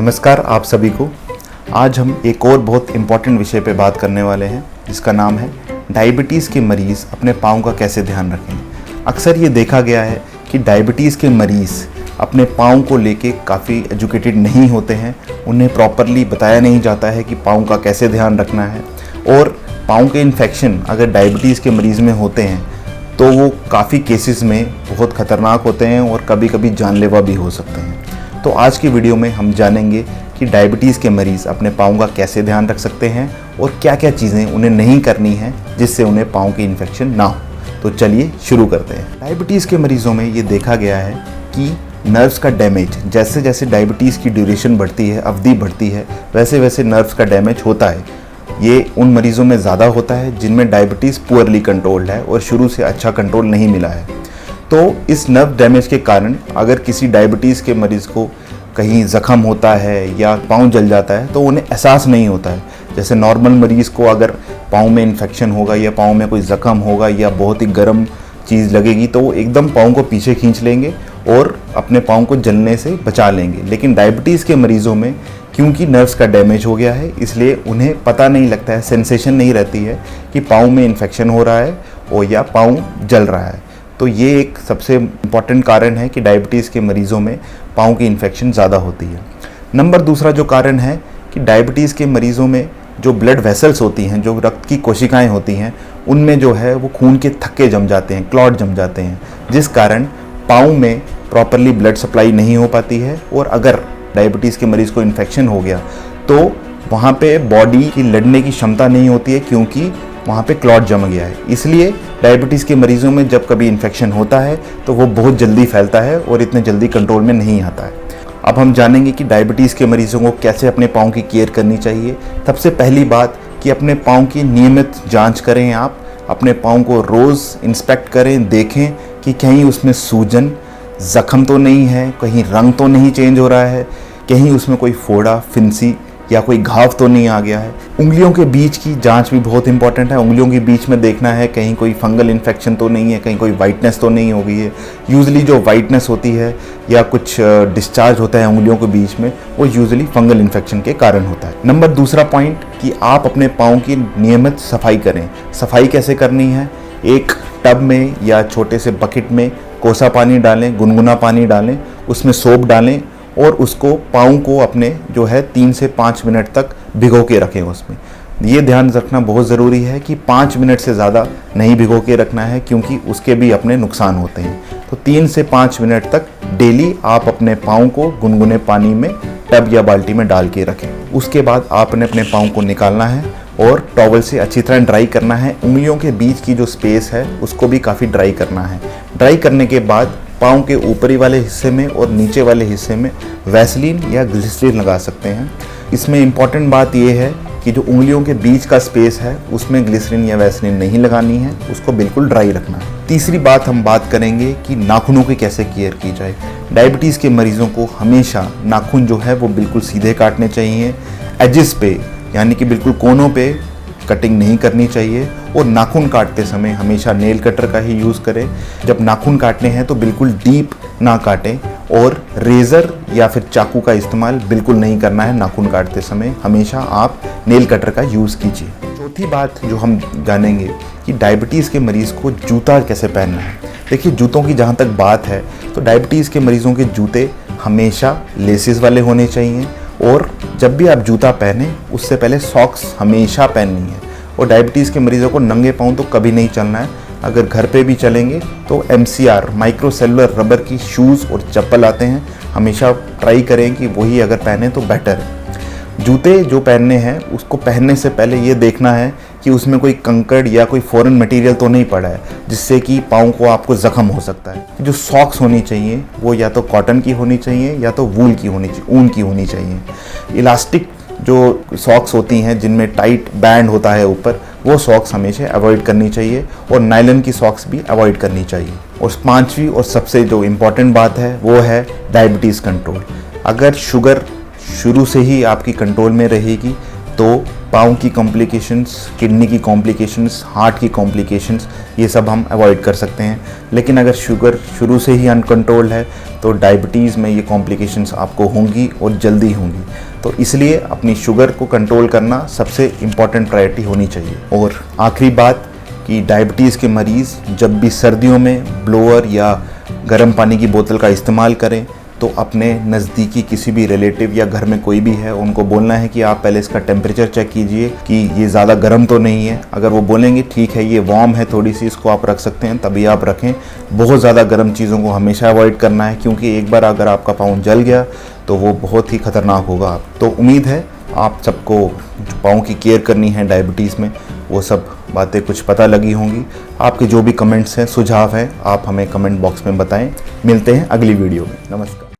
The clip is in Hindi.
नमस्कार आप सभी को। आज हम एक और बहुत इम्पॉर्टेंट विषय पे बात करने वाले हैं जिसका नाम है डायबिटीज़ के मरीज़ अपने पाँव का कैसे ध्यान रखें। अक्सर ये देखा गया है कि डायबिटीज़ के मरीज़ अपने पाँव को लेके काफ़ी एजुकेटेड नहीं होते हैं, उन्हें प्रॉपरली बताया नहीं जाता है कि पाँव का कैसे ध्यान रखना है। और पाँव के इन्फेक्शन अगर डायबिटीज़ के मरीज़ में होते हैं तो वो काफ़ी केसेस में बहुत ख़तरनाक होते हैं और कभी कभी जानलेवा भी हो सकते हैं। तो आज की वीडियो में हम जानेंगे कि डायबिटीज़ के मरीज़ अपने पाँव का कैसे ध्यान रख सकते हैं और क्या क्या चीज़ें उन्हें नहीं करनी है जिससे उन्हें पाँव की इन्फेक्शन ना हो। तो चलिए शुरू करते हैं। डायबिटीज़ के मरीज़ों में ये देखा गया है कि नर्व्स का डैमेज, जैसे जैसे डायबिटीज़ की ड्यूरेशन बढ़ती है, अवधि बढ़ती है, वैसे वैसे नर्व्स का डैमेज होता है। ये उन मरीज़ों में ज़्यादा होता है जिनमें डायबिटीज़ पुअरली कंट्रोल्ड है और शुरू से अच्छा कंट्रोल नहीं मिला है। तो इस नर्व डैमेज के कारण अगर किसी डायबिटीज़ के मरीज़ को कहीं ज़ख़म होता है या पाँव जल जाता है तो उन्हें एहसास नहीं होता है। जैसे नॉर्मल मरीज़ को अगर पाँव में इन्फेक्शन होगा या पाँव में कोई ज़ख़म होगा या बहुत ही गर्म चीज़ लगेगी तो वो एकदम पाँव को पीछे खींच लेंगे और अपने पाँव को जलने से बचा लेंगे। लेकिन डायबिटीज़ के मरीज़ों में क्योंकि नर्व्स का डैमेज हो गया है इसलिए उन्हें पता नहीं लगता है, सेंसेशन नहीं रहती है कि पाँव में इन्फेक्शन हो रहा है और या पाँव जल रहा है। तो ये एक सबसे इम्पॉर्टेंट कारण है कि डायबिटीज़ के मरीज़ों में पाँव की इन्फेक्शन ज़्यादा होती है। नंबर दूसरा जो कारण है कि डायबिटीज़ के मरीज़ों में जो ब्लड वेसल्स होती हैं, जो रक्त की कोशिकाएं होती हैं, उनमें जो है वो खून के थक्के जम जाते हैं, क्लॉट जम जाते हैं, जिस कारण पाँव में प्रॉपरली ब्लड सप्लाई नहीं हो पाती है। और अगर डायबिटीज़ के मरीज़ को इन्फेक्शन हो गया तो वहाँ पे बॉडी की लड़ने की क्षमता नहीं होती है क्योंकि वहाँ पे क्लॉट जम गया है। इसलिए डायबिटीज़ के मरीज़ों में जब कभी इन्फेक्शन होता है तो वो बहुत जल्दी फैलता है और इतने जल्दी कंट्रोल में नहीं आता है। अब हम जानेंगे कि डायबिटीज़ के मरीज़ों को कैसे अपने पाँव की केयर करनी चाहिए। सबसे पहली बात कि अपने पाँव की नियमित जांच करें। आप अपने पाँव को रोज़ इंस्पेक्ट करें, देखें कि कहीं उसमें सूजन, ज़ख़म तो नहीं है, कहीं रंग तो नहीं चेंज हो रहा है, कहीं उसमें कोई फोड़ा, फिंसी या कोई घाव तो नहीं आ गया है। उंगलियों के बीच की जांच भी बहुत इंपॉर्टेंट है। उंगलियों के बीच में देखना है कहीं कोई फंगल इन्फेक्शन तो नहीं है, कहीं कोई वाइटनेस तो नहीं हो गई है। यूजुअली जो वाइटनेस होती है या कुछ डिस्चार्ज होता है उंगलियों के बीच में वो यूजुअली फंगल इन्फेक्शन के कारण होता है। नंबर दूसरा पॉइंट कि आप अपने पाँव की नियमित सफाई करें। सफाई कैसे करनी है? एक टब में या छोटे से बकेट में कोसा पानी डालें, गुनगुना पानी डालें, उसमें सोप डालें और उसको पाँव को अपने जो है 3 से 5 मिनट तक भिगो के रखें। उसमें ये ध्यान रखना बहुत ज़रूरी है कि 5 मिनट से ज़्यादा नहीं भिगो के रखना है क्योंकि उसके भी अपने नुकसान होते हैं। तो 3 से 5 मिनट तक डेली आप अपने पाँव को गुनगुने पानी में टब या बाल्टी में डाल के रखें। उसके बाद आपने अपने पाँव को निकालना है और टॉवल से अच्छी तरह ड्राई करना है। उंगलियों के बीच की जो स्पेस है उसको भी काफ़ी ड्राई करना है। ड्राई करने के बाद पाँव के ऊपरी वाले हिस्से में और नीचे वाले हिस्से में वैसलीन या ग्लिसरीन लगा सकते हैं। इसमें इम्पॉर्टेंट बात यह है कि जो उंगलियों के बीच का स्पेस है उसमें ग्लिसरीन या वैसलीन नहीं लगानी है, उसको बिल्कुल ड्राई रखना है। तीसरी बात हम बात करेंगे कि नाखूनों की कैसे केयर की जाए। डायबिटीज़ के मरीज़ों को हमेशा नाखून जो है वो बिल्कुल सीधे काटने चाहिए, एजिस पे यानी कि बिल्कुल कोनों पे कटिंग नहीं करनी चाहिए। और नाखून काटते समय हमेशा नेल कटर का ही यूज़ करें। जब नाखून काटने हैं तो बिल्कुल डीप ना काटें और रेज़र या फिर चाकू का इस्तेमाल बिल्कुल नहीं करना है नाखून काटते समय। हमेशा आप नेल कटर का यूज़ कीजिए। चौथी बात जो हम जानेंगे कि डायबिटीज़ के मरीज़ को जूता कैसे पहनना है। देखिए, जूतों की जहाँ तक बात है तो डायबिटीज़ के मरीज़ों के जूते हमेशा लेसिस वाले होने चाहिए और जब भी आप जूता पहने उससे पहले सॉक्स हमेशा पहननी है। और डायबिटीज़ के मरीज़ों को नंगे पाँव तो कभी नहीं चलना है। अगर घर पे भी चलेंगे तो MCR माइक्रोसेलुलर रबर की शूज़ और चप्पल आते हैं, हमेशा ट्राई करें कि वही अगर पहने तो बेटर है। जूते जो पहनने हैं उसको पहनने से पहले ये देखना है कि उसमें कोई कंकड़ या कोई फॉरेन मटेरियल तो नहीं पड़ा है जिससे कि पाँव को आपको ज़ख़म हो सकता है। जो सॉक्स होनी चाहिए वो या तो कॉटन की होनी चाहिए या तो वूल की होनी चाहिए, ऊन की होनी चाहिए। इलास्टिक जो सॉक्स होती हैं जिनमें टाइट बैंड होता है ऊपर, वो सॉक्स हमेशा अवॉइड करनी चाहिए और नायलॉन की सॉक्स भी अवॉइड करनी चाहिए। और पांचवी और सबसे जो इम्पॉर्टेंट बात है वो है डायबिटीज़ कंट्रोल। अगर शुगर शुरू से ही आपकी कंट्रोल में रहेगी तो पाँव की कॉम्प्लिकेशंस, किडनी की कॉम्प्लिकेशंस, हार्ट की कॉम्प्लिकेशंस, ये सब हम अवॉइड कर सकते हैं। लेकिन अगर शुगर शुरू से ही अनकंट्रोल्ड है तो डायबिटीज़ में ये कॉम्प्लिकेशंस आपको होंगी और जल्दी होंगी। तो इसलिए अपनी शुगर को कंट्रोल करना सबसे इम्पॉर्टेंट प्रायोरिटी होनी चाहिए। और आखिरी बात कि डायबिटीज़ के मरीज़ जब भी सर्दियों में ब्लोअर या गर्म पानी की बोतल का इस्तेमाल करें तो अपने नज़दीकी किसी भी रिलेटिव या घर में कोई भी है उनको बोलना है कि आप पहले इसका टेम्परेचर चेक कीजिए कि ये ज़्यादा गर्म तो नहीं है। अगर वो बोलेंगे ठीक है ये वार्म है थोड़ी सी, इसको आप रख सकते हैं, तभी आप रखें। बहुत ज़्यादा गर्म चीज़ों को हमेशा अवॉइड करना है, क्योंकि एक बार अगर आपका पाँव जल गया तो वो बहुत ही ख़तरनाक होगा। तो उम्मीद है आप सबको पाँव की केयर करनी है डायबिटीज़ में, वो सब बातें कुछ पता लगी होंगी। आपके जो भी कमेंट्स हैं, सुझाव हैं, आप हमें कमेंट बॉक्स में बताएं। मिलते हैं अगली वीडियो में। नमस्कार।